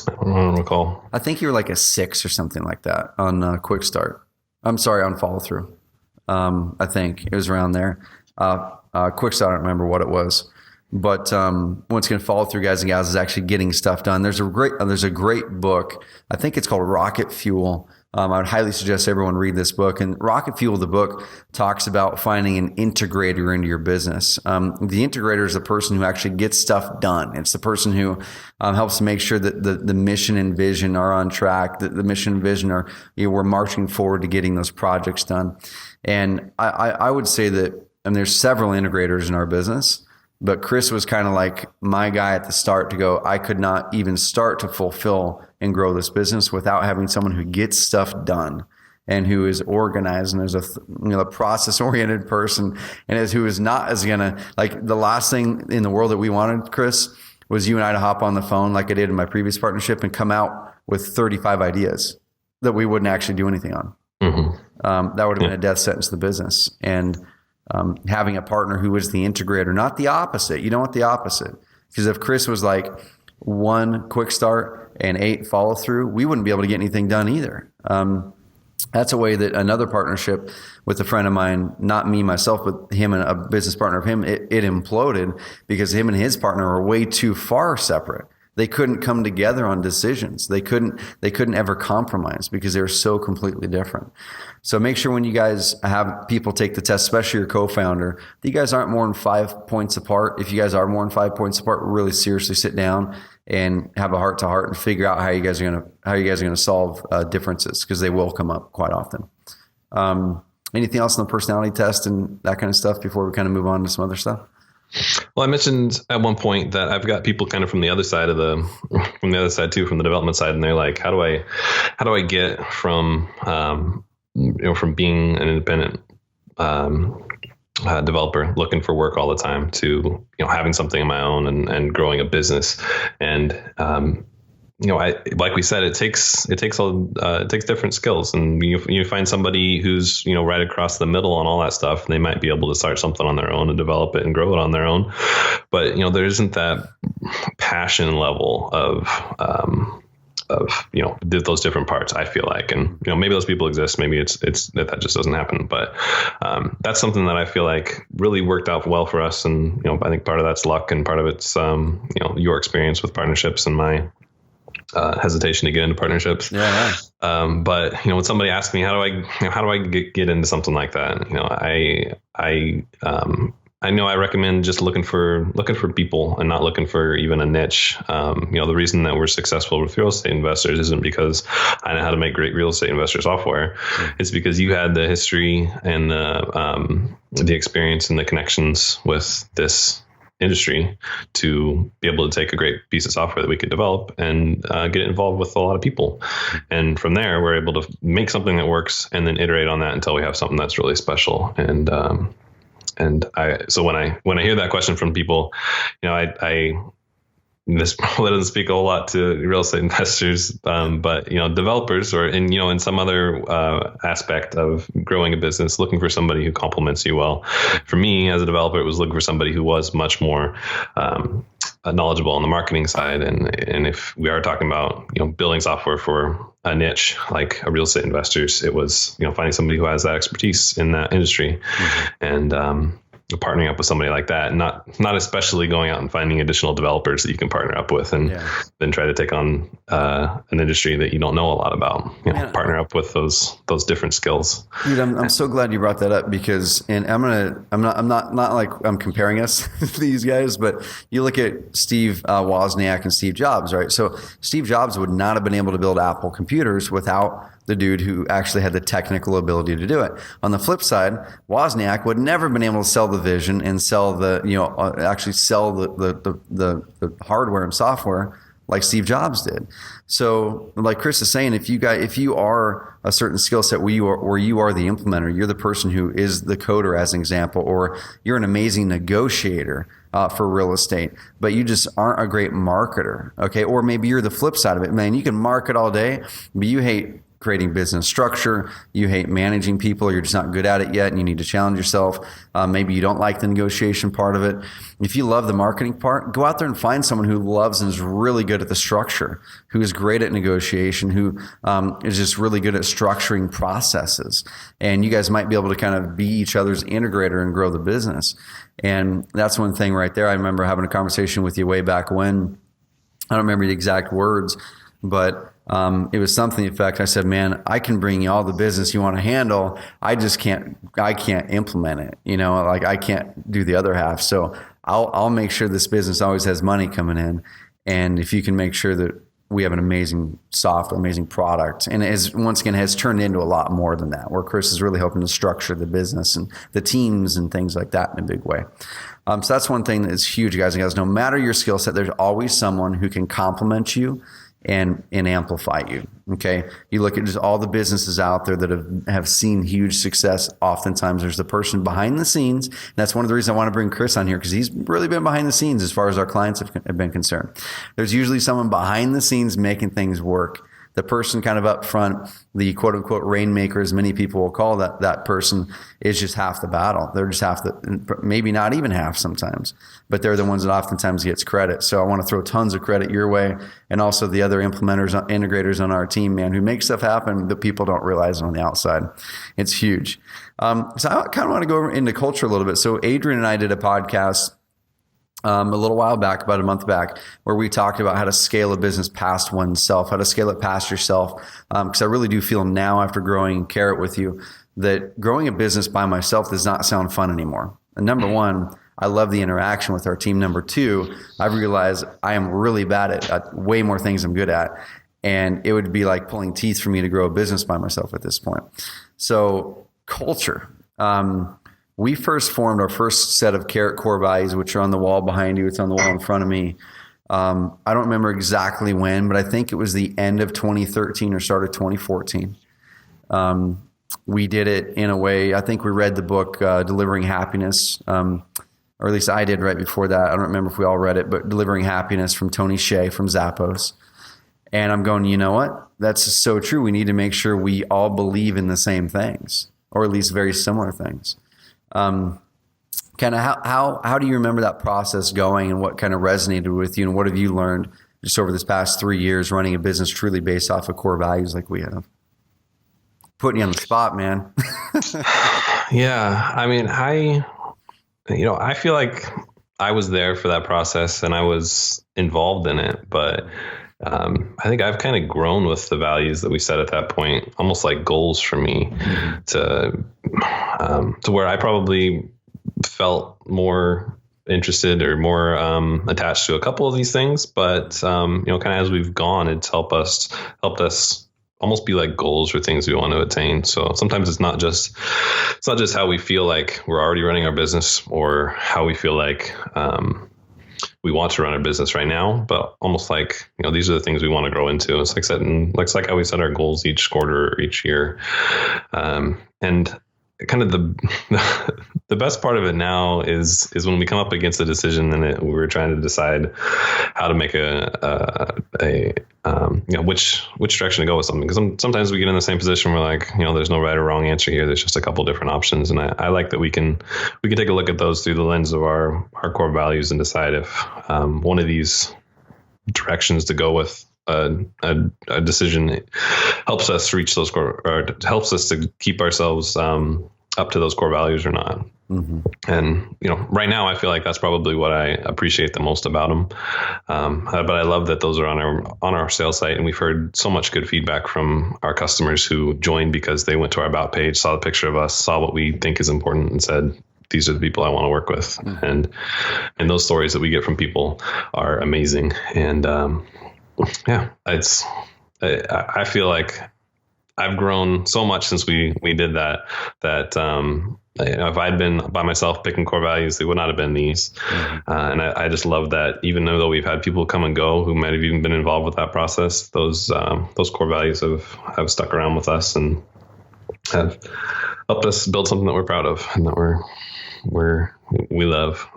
S1: I don't recall.
S2: I think you were like a 6 or something like that on quick start. I'm sorry, on follow through. I think it was around there. Quick start, I don't remember what it was. But what's going to follow through, guys and gals, is actually getting stuff done. There's a great book. I think it's called Rocket Fuel. I would highly suggest everyone read this book. And Rocket Fuel, the book, talks about finding an integrator into your business. The integrator is the person who actually gets stuff done. It's the person who helps to make sure that the mission and vision are on track, that the mission and vision are, we're marching forward to getting those projects done. And I would say that, and there's several integrators in our business, but Chris was kind of like my guy at the start to go, I could not even start to fulfill and grow this business without having someone who gets stuff done and who is organized and is a process-oriented person and who is not as gonna, like, the last thing in the world that we wanted, Chris, was you and I to hop on the phone like I did in my previous partnership and come out with 35 ideas that we wouldn't actually do anything on. Mm-hmm. That would have been a death sentence to the business. And having a partner who was the integrator, not the opposite. You don't want the opposite. Because if Chris was like 1 quick start and 8 follow through, we wouldn't be able to get anything done either. That's a way that another partnership with a friend of mine, not me myself, but him and a business partner of him, it imploded because him and his partner were way too far separate. They couldn't come together on decisions. They couldn't ever compromise because they were so completely different. So make sure when you guys have people take the test, especially your co-founder, that you guys aren't more than 5 points apart. If you guys are more than 5 points apart, really seriously sit down and have a heart to heart and figure out how you guys are gonna solve differences, because they will come up quite often. Anything else on the personality test and that kind of stuff before we kind of move on to some other stuff?
S1: Well, I mentioned at one point that I've got people kind of from the other side too, from the development side, and they're like, how do I get from from being an independent developer looking for work all the time to having something of my own and growing a business. And like we said, it takes different skills, and you find somebody who's right across the middle on all that stuff, and they might be able to start something on their own and develop it and grow it on their own. But there isn't that passion level of those different parts, I feel like. And maybe those people exist, maybe it's that just doesn't happen. But that's something that I feel like really worked out well for us. And I think part of that's luck, and part of it's your experience with partnerships and my hesitation to get into partnerships. Yeah. But when somebody asks me, how do I get into something like that? I know I recommend just looking for people and not looking for even a niche. The reason that we're successful with real estate investors isn't because I know how to make great real estate investor software. It's because you had the history and the experience and the connections with this industry to be able to take a great piece of software that we could develop and get it involved with a lot of people. And from there, we're able to make something that works and then iterate on that until we have something that's really special. So when I hear that question from people, this probably doesn't speak a whole lot to real estate investors, but developers or in some other aspect of growing a business, looking for somebody who complements you well. For me as a developer, it was looking for somebody who was much more knowledgeable on the marketing side, and if we are talking about building software for a niche like a real estate investors, it was finding somebody who has that expertise in that industry, and partnering up with somebody like that, not especially going out and finding additional developers that you can partner up with and then try to take on an industry that you don't know a lot about. Partner up with those different skills. Dude,
S2: I'm so glad you brought that up, because, and I'm not like I'm comparing us to these guys, but you look at Steve Wozniak and Steve Jobs, right? So Steve Jobs would not have been able to build Apple computers without the dude who actually had the technical ability to do it. On the flip side, Wozniak would never have been able to sell the vision and sell actually sell the hardware and software like Steve Jobs did. So like Chris is saying, if you are a certain skill set where you are the implementer, you're the person who is the coder as an example, or you're an amazing negotiator for real estate, but you just aren't a great marketer. Okay. Or maybe you're the flip side of it, man. You can market all day, but you hate creating business structure, you hate managing people, you're just not good at it yet and you need to challenge yourself. Maybe you don't like the negotiation part of it. If you love the marketing part, go out there and find someone who loves and is really good at the structure, who is great at negotiation, who is just really good at structuring processes. And you guys might be able to kind of be each other's integrator and grow the business. And that's one thing right there. I remember having a conversation with you way back when. I don't remember the exact words, but it was something to the effect. I said, man, I can bring you all the business you want to handle. I can't implement it. Like I can't do the other half. So I'll make sure this business always has money coming in. And if you can make sure that we have an amazing software, amazing product, and it has, once again, has turned into a lot more than that, where Chris is really helping to structure the business and the teams and things like that in a big way. So that's one thing that's huge, guys and gals. No matter your skill set, there's always someone who can complement you and amplify you. Okay. You look at just all the businesses out there that have seen huge success. Oftentimes there's the person behind the scenes. And that's one of the reasons I want to bring Chris on here, because he's really been behind the scenes as far as our clients have been concerned. There's usually someone behind the scenes making things work. The person kind of up front, the quote unquote rainmaker, as many people will call that person, is just half the battle. They're just half maybe not even half sometimes, but they're the ones that oftentimes gets credit. So I want to throw tons of credit your way, and also the other implementers, integrators on our team, man, who make stuff happen that people don't realize on the outside. It's huge. So I kind of want to go into culture a little bit. So Adrian and I did a podcast a little while back, about a month back, where we talked about how to scale a business past oneself, how to scale it past yourself. Because I really do feel now, after growing Carrot with you, that growing a business by myself does not sound fun anymore. And number one, I love the interaction with our team. Number two, I've realized I am really bad at way more things I'm good at. And it would be like pulling teeth for me to grow a business by myself at this point. So culture. We first formed our first set of Carrot core values, which are on the wall behind you. It's on the wall in front of me. I don't remember exactly when, but I think it was the end of 2013 or start of 2014. We did it in a way, I think we read the book, Delivering Happiness, or at least I did right before that. I don't remember if we all read it, but Delivering Happiness from Tony Hsieh from Zappos. And I'm going, you know what? That's so true. We need to make sure we all believe in the same things, or at least very similar things. Kind of how do you remember that process going, and what kind of resonated with you, and what have you learned just over this past 3 years running a business truly based off of core values like we have? Putting you on the spot, man.
S1: Yeah. I mean, I feel like I was there for that process and I was involved in it, but I think I've kind of grown with the values that we set at that point, almost like goals for me, to where I probably felt more interested or more attached to a couple of these things. But kind of as we've gone, it's helped us almost be like goals or things we want to attain. So sometimes it's not just how we feel like we're already running our business, or how we feel like we want to run our business right now, but almost like, these are the things we want to grow into. It's like how we set our goals each quarter or each year. And kind of the best part of it now is when we come up against a decision and we're trying to decide how to make which direction to go with something. Because sometimes we get in the same position where like, there's no right or wrong answer here. There's just a couple different options. And I like that we can take a look at those through the lens of our core values and decide if one of these directions to go with a decision helps us reach those core, or helps us to keep ourselves up to those core values or not. Mm-hmm. And right now I feel like that's probably what I appreciate the most about them. But I love that those are on our sales site, and we've heard so much good feedback from our customers who joined because they went to our about page, saw the picture of us, saw what we think is important, and said, these are the people I want to work with. Mm-hmm. And those stories that we get from people are amazing. And yeah, I feel like I've grown so much since we did that if I'd been by myself picking core values, they would not have been these. Mm-hmm. And I just love that, even though we've had people come and go who might have even been involved with that process, those core values have stuck around with us and have helped us build something that we're proud of and that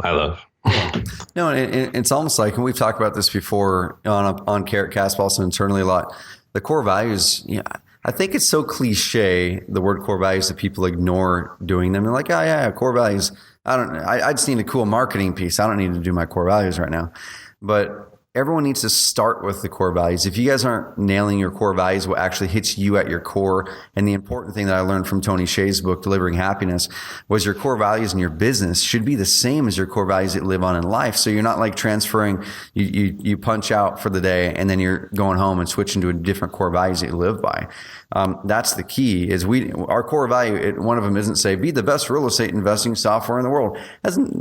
S1: I love.
S2: No, it's almost like, and we've talked about this before on Carrot Cast, but also internally a lot, the core values, I think it's so cliche, the word core values, that people ignore doing them. They're like, oh yeah, core values. I just need a cool marketing piece. I don't need to do my core values right now. But everyone needs to start with the core values. If you guys aren't nailing your core values, what actually hits you at your core, and the important thing that I learned from Tony Hsieh's book, Delivering Happiness, was your core values in your business should be the same as your core values that you live on in life. So you're not like transferring, you punch out for the day and then you're going home and switching to a different core values that you live by. That's the key. Is our core value, one of them isn't say, be the best real estate investing software in the world.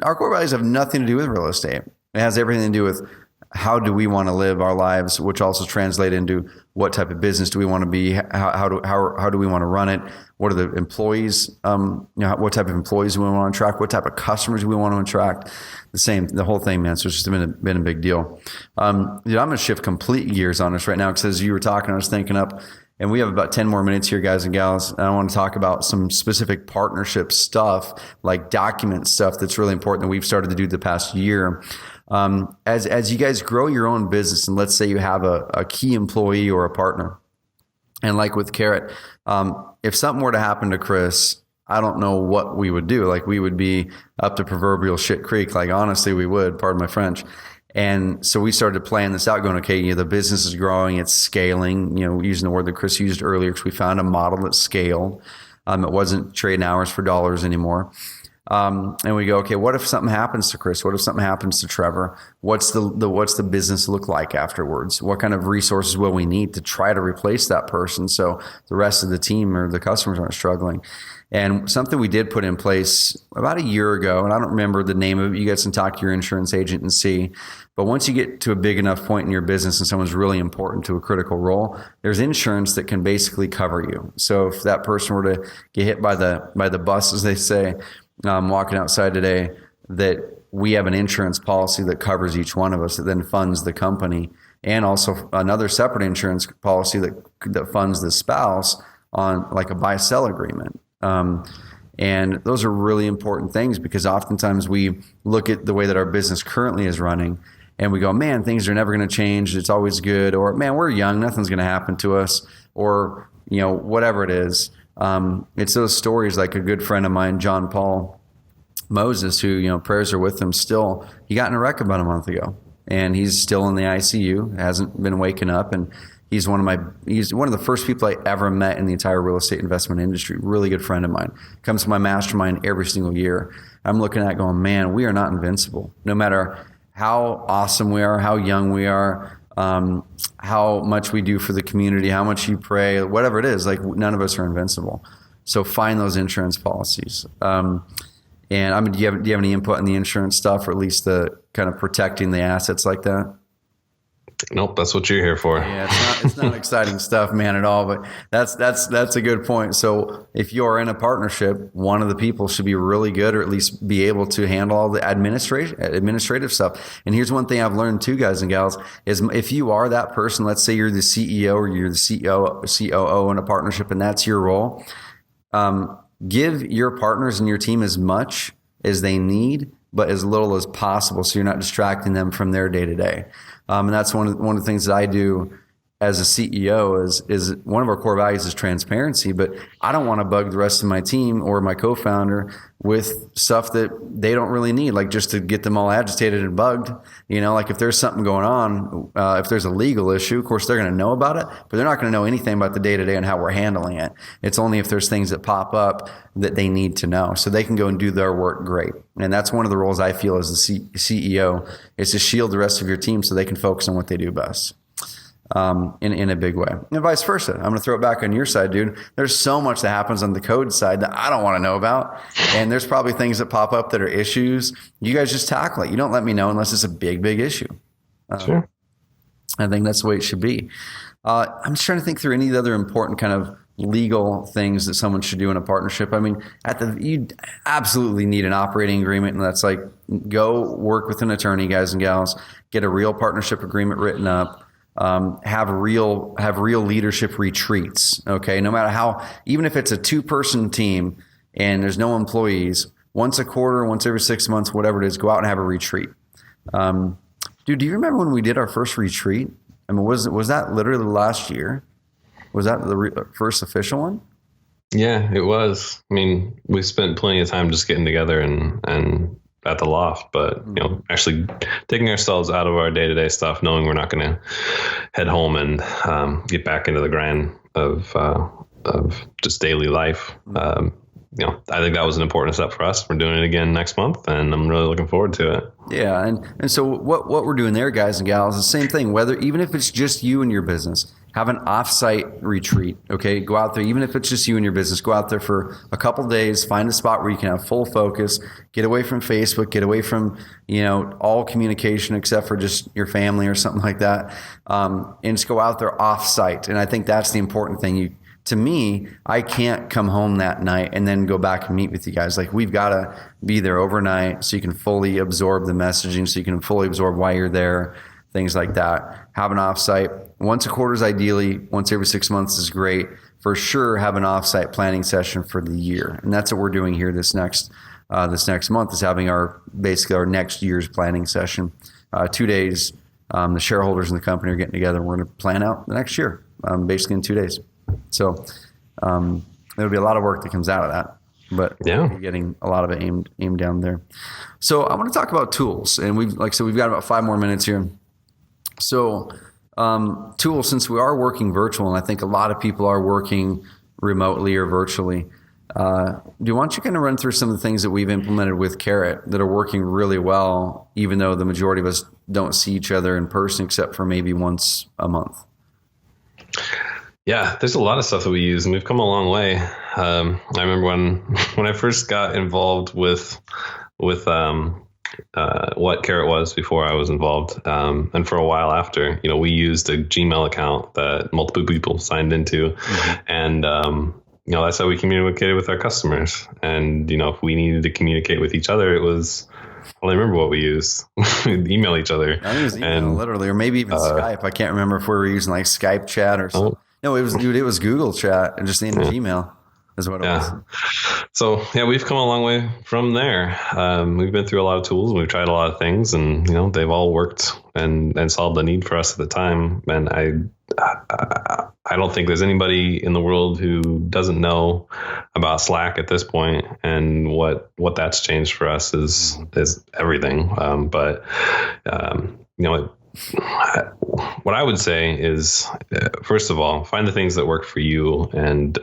S2: Our core values have nothing to do with real estate. It has everything to do with how do we want to live our lives, which also translate into what type of business do we want to be, how do we want to run it, what are the employees, what type of employees do we want to attract, what type of customers do we want to attract, the whole thing, man. So it's just been a big deal. I'm going to shift complete gears on us right now, because as you were talking, I was thinking up, and we have about 10 more minutes here, guys and gals, and I want to talk about some specific partnership stuff, like document stuff that's really important that we've started to do the past year. As you guys grow your own business, and let's say you have a key employee or a partner, and like with Carrot, if something were to happen to Chris, I don't know what we would do. Like, we would be up to proverbial shit creek. Like, honestly, we would, pardon my French. And so we started to plan this out, going, okay, the business is growing, it's scaling, using the word that Chris used earlier, because we found a model that scaled. It wasn't trading hours for dollars anymore. And we go, okay, what if something happens to Chris? What if something happens to Trevor? What's the business look like afterwards? What kind of resources will we need to try to replace that person so the rest of the team or the customers aren't struggling? And something we did put in place about a year ago, and I don't remember the name of it. You guys can talk to your insurance agent and see. But once you get to a big enough point in your business and someone's really important to a critical role, there's insurance that can basically cover you. So if that person were to get hit by the bus, as they say, walking outside today, that we have an insurance policy that covers each one of us, that then funds the company, and also another separate insurance policy that funds the spouse on like a buy-sell agreement. And those are really important things, because oftentimes we look at the way that our business currently is running and we go, man, things are never going to change. It's always good. Or, man, we're young. Nothing's going to happen to us. Or, whatever it is. It's those stories, like a good friend of mine, John Paul Moses, who, prayers are with him still. He got in a wreck about a month ago, and he's still in the ICU, hasn't been waking up. And he's one of the first people I ever met in the entire real estate investment industry. Really good friend of mine. Comes to my mastermind every single year. I'm looking at it going, man, we are not invincible. No matter how awesome we are, how young we are, how much we do for the community, how much you pray, whatever it is, like, none of us are invincible. So find those insurance policies. And do you have any input on the insurance stuff, or at least the kind of protecting the assets like that?
S1: Nope, that's what you're here for.
S2: Yeah, it's not exciting stuff, man, at all. But that's a good point. So if you are in a partnership, one of the people should be really good, or at least be able to handle all the administrative stuff. And here's one thing I've learned too, guys and gals, is if you are that person, let's say you're the CEO or you're the COO in a partnership, and that's your role, give your partners and your team as much as they need, but as little as possible, so you're not distracting them from their day to day. And that's one of the things that I do as a CEO is one of our core values is transparency, but I don't want to bug the rest of my team or my co-founder with stuff that they don't really need, like just to get them all agitated and bugged. Like if there's something going on, if there's a legal issue, of course they're going to know about it, but they're not going to know anything about the day-to-day and how we're handling it. It's only if there's things that pop up that they need to know, so they can go and do their work great. And that's one of the roles I feel as the CEO, is to shield the rest of your team so they can focus on what they do best. In a big way, and vice versa. I'm going to throw it back on your side, dude. There's so much that happens on the code side that I don't want to know about, and there's probably things that pop up that are issues. You guys just tackle it. You don't let me know unless it's a big issue.
S1: Sure.
S2: I think that's the way it should be. I'm just trying to think through any other important kind of legal things that someone should do in a partnership. I mean, you absolutely need an operating agreement, and that's like, go work with an attorney, guys and gals. Get a real partnership agreement written up. Have real leadership retreats. Okay. No matter how, even if it's a 2-person team and there's no employees, once a quarter, once every 6 months, whatever it is, go out and have a retreat. Dude, do you remember when we did our first retreat? I mean, was that literally last year? Was that the first official one?
S1: Yeah, it was. I mean, we spent plenty of time just getting together and at the loft, but actually taking ourselves out of our day-to-day stuff, knowing we're not going to head home and get back into the grind of just daily life. I think that was an important step for us. We're doing it again next month, and I'm really looking forward to it.
S2: Yeah, and so what we're doing there, guys and gals, is the same thing. Whether even if it's just you and your business, have an offsite retreat. Okay, go out there. Even if it's just you and your business, go out there for a couple of days. Find a spot where you can have full focus. Get away from Facebook. Get away from all communication except for just your family or something like that, and just go out there offsite. And I think that's the important thing. To me, I can't come home that night and then go back and meet with you guys. Like, we've got to be there overnight so you can fully absorb the messaging, so you can fully absorb why you're there, things like that. Have an offsite. Once a quarter is ideally, once every 6 months is great. For sure, have an offsite planning session for the year. And that's what we're doing here this next month, is having our next year's planning session. 2 days. The shareholders in the company are getting together. We're going to plan out the next year, basically in 2 days. So there'll be a lot of work that comes out of that, but we're getting a lot of it aimed down there. So I want to talk about tools, and we've got about 5 more minutes here. So tools, since we are working virtual, and I think a lot of people are working remotely or virtually, why don't you kind of run through some of the things that we've implemented with Carrot that are working really well, even though the majority of us don't see each other in person except for maybe once a month?
S1: Yeah, there's a lot of stuff that we use, and we've come a long way. I remember when I first got involved with what Carrot was before I was involved, and for a while after, we used a Gmail account that multiple people signed into, and that's how we communicated with our customers. And if we needed to communicate with each other, it was. Well, I remember what we used. We'd email each other.
S2: I think it was email, literally, or maybe even Skype. I can't remember if we were using like Skype chat or something. No, it was Google Chat and just the end of Gmail is what it was.
S1: So we've come a long way from there. We've been through a lot of tools, and we've tried a lot of things, and they've all worked and solved the need for us at the time. And I don't think there's anybody in the world who doesn't know about Slack at this point, and what that's changed for us is everything. What I would say is, first of all, find the things that work for you, and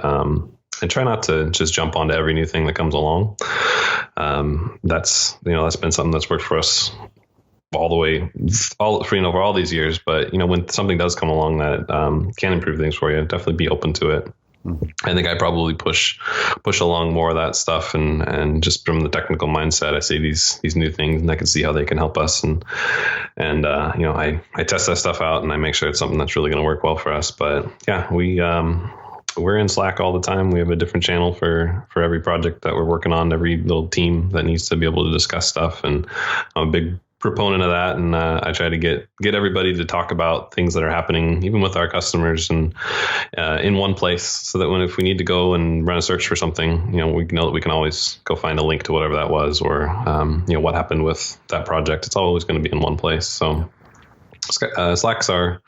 S1: try not to just jump onto every new thing that comes along. That's been something that's worked for us for all these years. But when something does come along that can improve things for you, definitely be open to it. I think I probably push along more of that stuff, and just from the technical mindset, I see these new things, and I can see how they can help us, and I test that stuff out, and I make sure it's something that's really going to work well for us. But we're in Slack all the time. We have a different channel for every project that we're working on, every little team that needs to be able to discuss stuff, and I'm a big proponent of that, and I try to get everybody to talk about things that are happening, even with our customers, and in one place, so that if we need to go and run a search for something, we know that we can always go find a link to whatever that was, or what happened with that project. It's always going to be in one place. So Slack's our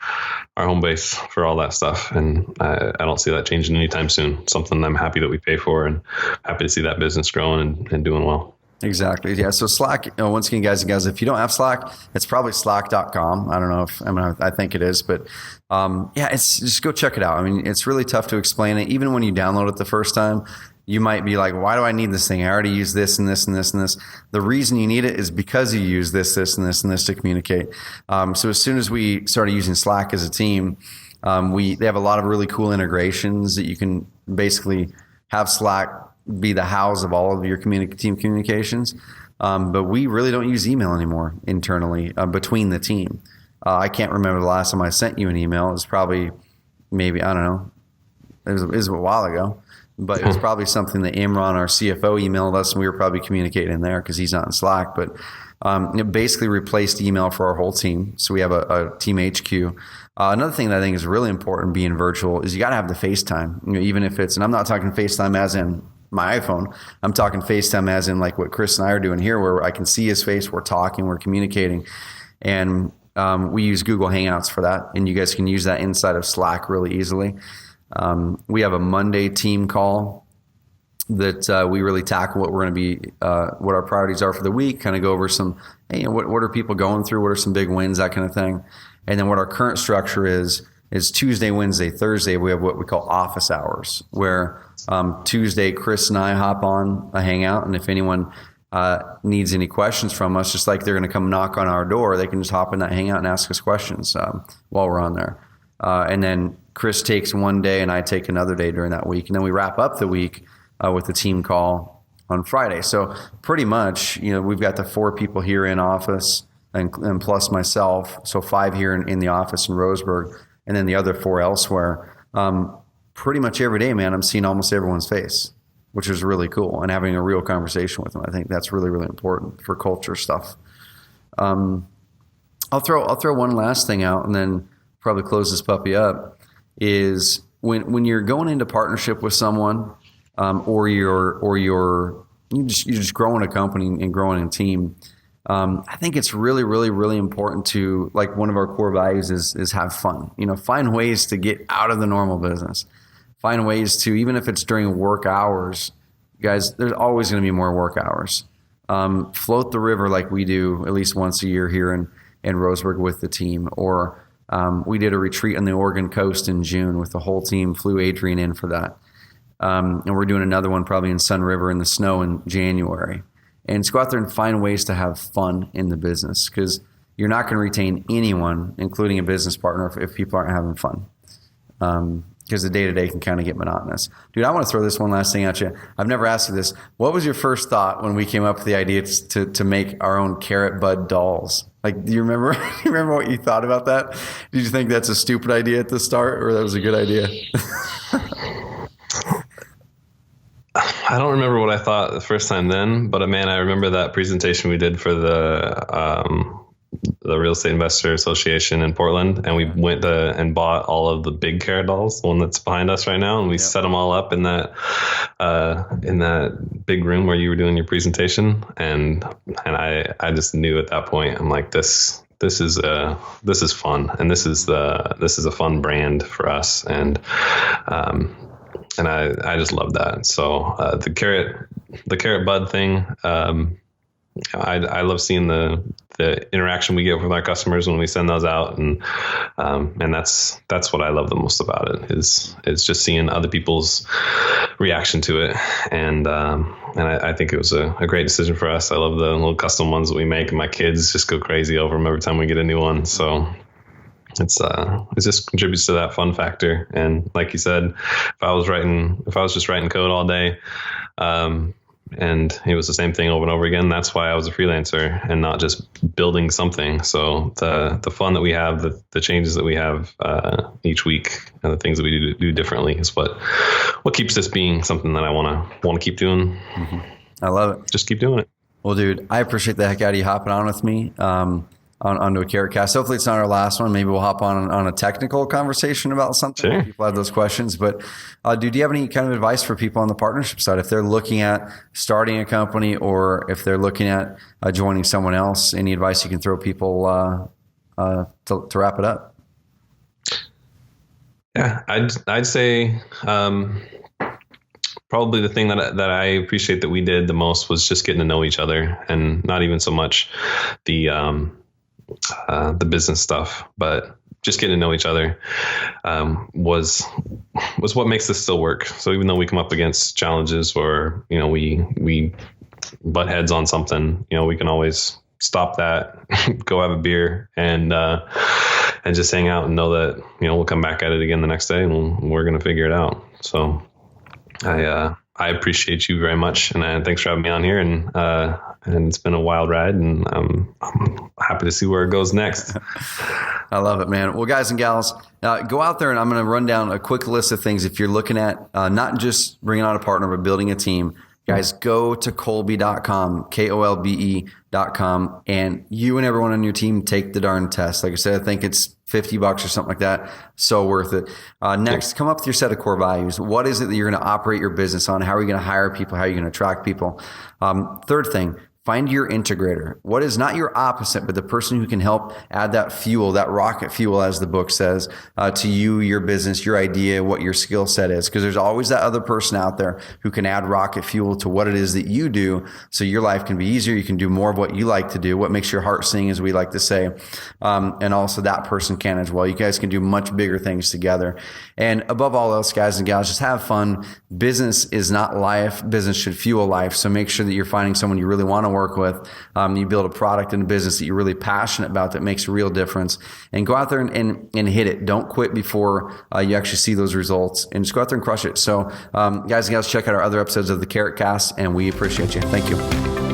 S1: home base for all that stuff, and I don't see that changing anytime soon. Something I'm happy that we pay for, and happy to see that business growing and doing well.
S2: Exactly. Yeah. So Slack, once again, guys and gals, if you don't have Slack, it's probably slack.com. I don't know I think it is, but it's just go check it out. I mean, it's really tough to explain it. Even when you download it the first time, you might be like, why do I need this thing? I already use this and this and this and this. The reason you need it is because you use this, this, and this, and this to communicate. So as soon as we started using Slack as a team, they have a lot of really cool integrations that you can basically have Slack be the house of all of your team communications. But we really don't use email anymore internally between the team. I can't remember the last time I sent you an email. It was probably maybe, I don't know, it was a while ago, but it was probably something that Imran, our CFO, emailed us, and we were probably communicating in there because he's not in Slack. But it basically replaced email for our whole team. So we have a team HQ. Another thing that I think is really important being virtual is you got to have the FaceTime, even if it's, and I'm not talking FaceTime as in my iPhone. I'm talking FaceTime as in like what Chris and I are doing here, where I can see his face, we're talking, we're communicating. And we use Google Hangouts for that. And you guys can use that inside of Slack really easily. We have a Monday team call that we really tackle what we're going to be, what our priorities are for the week, kind of go over some, hey, what are people going through? What are some big wins, that kind of thing. And then what our current structure is Tuesday, Wednesday, Thursday, we have what we call office hours, where Tuesday, Chris and I hop on a hangout. And if anyone needs any questions from us, just like they're going to come knock on our door, they can just hop in that hangout and ask us questions while we're on there. And then Chris takes one day and I take another day during that week. And then we wrap up the week with the team call on Friday. So pretty much, we've got the 4 people here in office and plus myself. So 5 here in the office in Roseburg, and then the other 4 elsewhere. Pretty much every day, man, I'm seeing almost everyone's face, which is really cool, and having a real conversation with them. I think that's really, really important for culture stuff. I'll throw one last thing out and then probably close this puppy up, is when you're going into partnership with someone, or you're just growing a company and growing a team. I think it's really, really, really important to, like, one of our core values is have fun. Find ways to get out of the normal business. Find ways to, even if it's during work hours, guys, there's always going to be more work hours. Float the river like we do at least once a year here in Roseburg with the team. Or we did a retreat on the Oregon coast in June with the whole team, flew Adrian in for that. And we're doing another one probably in Sun River in the snow in January. And just go out there and find ways to have fun in the business, because you're not going to retain anyone, including a business partner, if people aren't having fun. Because the day-to-day can kind of get monotonous. Dude, I want to throw this one last thing at you. I've never asked you this. What was your first thought when we came up with the idea to make our own carrot bud dolls? Like, do you remember? Do you remember what you thought about that? Did you think that's a stupid idea at the start, or that was a good idea?
S1: I don't remember what I thought the first time then, but man, I remember that presentation we did for the Real Estate Investor Association in Portland, and we went and bought all of the big carrot dolls, the one that's behind us right now, and we set them all up in that big room where you were doing your presentation, and I just knew at that point, I'm like, this is fun, and this is a fun brand for us, and I just love that. So the carrot bud thing, I love seeing the interaction we get with our customers when we send those out, and that's what I love the most about it is just seeing other people's reaction to it, and I think it was a great decision for us. I love the little custom ones that we make, and my kids just go crazy over them every time we get a new one. So it just contributes to that fun factor. And like you said, if I was just writing code all day, and it was the same thing over and over again, that's why I was a freelancer and not just building something. So the fun that we have, the changes that we have each week, and the things that we do differently is what keeps this being something that I want to keep doing.
S2: Mm-hmm. I love it.
S1: Just keep doing it.
S2: Well, dude, I appreciate the heck out of you hopping on with me. Onto a carrot cast. Hopefully it's not our last one. Maybe we'll hop on a technical conversation about something.
S1: Sure.
S2: People have those questions. But do you have any kind of advice for people on the partnership side if they're looking at starting a company, or if they're looking at joining someone else? Any advice you can throw people to wrap it up?
S1: Yeah, I'd say probably the thing that I appreciate that we did the most was just getting to know each other, and not even so much the business stuff, but just getting to know each other was what makes this still work. So even though we come up against challenges, or we butt heads on something, we can always stop that, go have a beer, and just hang out and know that we'll come back at it again the next day, and we're going to figure it out. So I appreciate you very much, and thanks for having me on here. And it's been a wild ride, and I'm happy to see where it goes next.
S2: I love it, man. Well, guys and gals, go out there, and I'm going to run down a quick list of things. If you're looking at not just bringing on a partner, but building a team, guys, go to Kolbe.com, KOLBE.com, and you and everyone on your team take the darn test. Like I said, I think it's $50 or something like that. So worth it. Next, come up with your set of core values. What is it that you're going to operate your business on? How are you going to hire people? How are you going to attract people? Third thing, Find your integrator. What is not your opposite, but the person who can help add that fuel, that rocket fuel, as the book says, to you, your business, your idea, what your skill set is. Because there's always that other person out there who can add rocket fuel to what it is that you do, so your life can be easier. You can do more of what you like to do, what makes your heart sing, as we like to say. And also that person can as well. You guys can do much bigger things together. And above all else, guys and gals, just have fun. Business is not life. Business should fuel life. So make sure that you're finding someone you really want to work with. You build a product and a business that you're really passionate about that makes a real difference, and go out there and hit it. Don't quit before you actually see those results, and just go out there and crush it. So guys and gals, check out our other episodes of the Carrot Cast, and we appreciate you. Thank you.